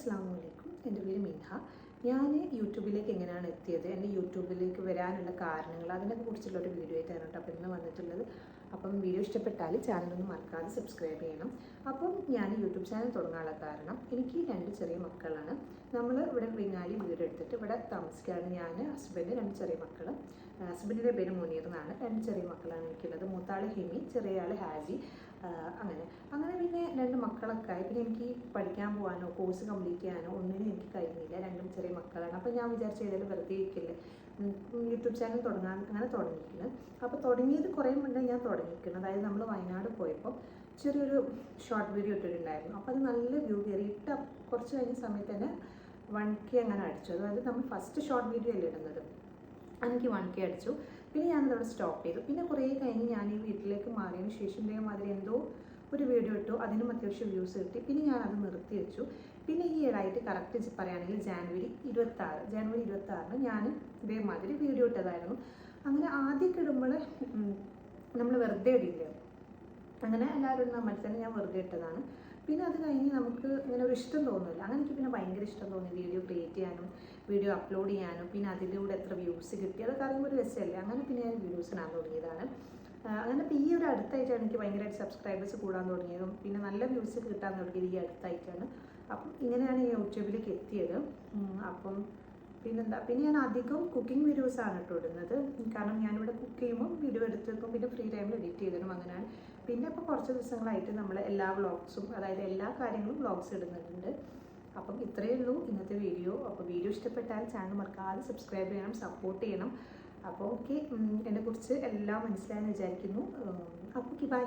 അസ്സലാമു അലൈക്കും. എൻ്റെ പേര് മിൻഹ. ഞാൻ യൂട്യൂബിലേക്ക് എങ്ങനെയാണ് എത്തിയത്, എൻ്റെ യൂട്യൂബിലേക്ക് വരാനുള്ള കാരണങ്ങൾ, അതിനെക്കുറിച്ചുള്ളൊരു വീഡിയോ ആയിട്ടാണ് കേട്ടോ അപ്പോൾ ഇന്ന് വന്നിട്ടുള്ളത്. അപ്പം വീഡിയോ ഇഷ്ടപ്പെട്ടാൽ ചാനലൊന്നും മറക്കാതെ സബ്സ്ക്രൈബ് ചെയ്യണം. അപ്പം ഞാൻ യൂട്യൂബ് ചാനൽ തുടങ്ങാനുള്ള കാരണം, എനിക്ക് 2 ചെറിയ മക്കളാണ്. നമ്മൾ ഇവിടെ വെങ്ങാലി വീട് എടുത്തിട്ട് ഇവിടെ താമസിക്കുകയാണ്. ഞാൻ, ഹസ്ബൻഡ്, 2 ചെറിയ മക്കൾ. ഹസ്ബൻഡിൻ്റെ പേര് മുനീർ എന്നാണ്. 2 ചെറിയ മക്കളാണ് എനിക്കുള്ളത്. മൂത്താൾ ഹിമി, ചെറിയ ആൾ ഹാജി. അങ്ങനെ പിന്നെ 2 മക്കളൊക്കെ ആയി. പിന്നെ എനിക്ക് പഠിക്കാൻ പോകാനോ കോഴ്സ് കംപ്ലീറ്റ് ചെയ്യാനോ ഒന്നിനും എനിക്ക് കഴിഞ്ഞില്ല. 2 ചെറിയ മക്കളാണ്. അപ്പോൾ ഞാൻ വിചാരിച്ചു ഏതായാലും വെറുതെ ഇരിക്കില്ലേ, യൂട്യൂബ് ചാനൽ തുടങ്ങാൻ അങ്ങനെ തുടങ്ങിയിരിക്കുന്നത്. അപ്പോൾ തുടങ്ങിയത് കുറേ മുന്നേ ഞാൻ തുടങ്ങിയിരിക്കുന്നത്. അതായത് നമ്മൾ വയനാട് പോയപ്പോൾ ചെറിയൊരു ഷോർട്ട് വീഡിയോ ഇട്ടിട്ടുണ്ടായിരുന്നു. അപ്പോൾ അത് നല്ല വ്യൂ കയറി. കുറച്ച് കഴിഞ്ഞ സമയത്ത് തന്നെ 1K അങ്ങനെ അടിച്ചു. അതായത് നമ്മൾ ഫസ്റ്റ് ഷോർട്ട് വീഡിയോ അല്ലേ ഇടുന്നത്, എനിക്ക് 1K അടിച്ചു. പിന്നെ ഞാനതവിടെ സ്റ്റോപ്പ് ചെയ്തു. പിന്നെ കുറേ കഴിഞ്ഞ് ഞാൻ ഈ വീട്ടിലേക്ക് മാറിയതിന് ശേഷം ഇതേമാതിരി എന്തോ ഒരു വീഡിയോ ഇട്ടു, അതിനും അത്യാവശ്യം വ്യൂസ് കിട്ടി. പിന്നെ ഞാനത് നിർത്തി വെച്ചു. പിന്നെ ഈ ഇടയായിട്ട് കറക്റ്റ് പറയുകയാണെങ്കിൽ ജാനുവരി 26 ഞാൻ ഇതേമാതിരി വീഡിയോ ഇട്ടതായിരുന്നു. അങ്ങനെ ആദ്യമൊക്കെ ഇടുമ്പോൾ നമ്മൾ വെറുതെ ഇടില്ല, അങ്ങനെ എല്ലാവരും നമ്മൾ തന്നെ ഞാൻ വെറുതെ ഇട്ടതാണ്. പിന്നെ അത് കഴിഞ്ഞ് നമുക്ക് ഇങ്ങനെ ഒരു ഇഷ്ടം തോന്നില്ല. അങ്ങനെ എനിക്ക് പിന്നെ ഭയങ്കര ഇഷ്ടം തോന്നി വീഡിയോ ക്രിയേറ്റ് ചെയ്യാനും വീഡിയോ അപ്ലോഡ് ചെയ്യാനും. പിന്നെ അതിലൂടെ എത്ര വ്യൂസ് കിട്ടി അതൊക്കെ അറിയുമ്പോൾ ഒരു രസമല്ലേ. അങ്ങനെ പിന്നെ ഞാൻ വീഡിയോസ് ഇടാൻ തുടങ്ങിയതാണ്. അങ്ങനെ ഇപ്പോൾ ഈ ഒരു അടുത്തായിട്ടാണ് എനിക്ക് ഭയങ്കരമായിട്ട് സബ്സ്ക്രൈബേഴ്സ് കൂടാൻ തുടങ്ങിയതും പിന്നെ നല്ല വ്യൂസ് കിട്ടാൻ തുടങ്ങിയത് ഈ അടുത്തായിട്ടാണ്. അപ്പം ഇങ്ങനെയാണ് ഈ യൂട്യൂബിലേക്ക് എത്തിയത്. അപ്പം പിന്നെന്താ, പിന്നെ ഞാൻ അധികം കുക്കിംഗ് വീഡിയോസാണ് കേട്ടോ ഇടുന്നത്. കാരണം ഞാനിവിടെ കുക്ക് ചെയ്യുമ്പോൾ വീഡിയോ എടുത്ത് വെക്കും, പിന്നെ ഫ്രീ ടൈമിൽ എഡിറ്റ് ചെയ്തിടും. അങ്ങനെയാണ്. പിന്നെ ഇപ്പോൾ കുറച്ച് ദിവസങ്ങളായിട്ട് നമ്മൾ എല്ലാ വ്ളോഗ്സും, അതായത് എല്ലാ കാര്യങ്ങളും വ്ളോഗ്സ് ഇടുന്നുണ്ട്. അപ്പം ഇത്രയേ ഉള്ളൂ ഇന്നത്തെ വീഡിയോ. അപ്പോൾ വീഡിയോ ഇഷ്ടപ്പെട്ടാൽ ചാനൽ മറക്കാതെ സബ്സ്ക്രൈബ് ചെയ്യണം, സപ്പോർട്ട് ചെയ്യണം. അപ്പോൾ ഓക്കെ, എന്നെക്കുറിച്ച് എല്ലാം മനസ്സിലായെന്ന് വിചാരിക്കുന്നു. അപ്പോൾ ഓക്കെ, ബൈ.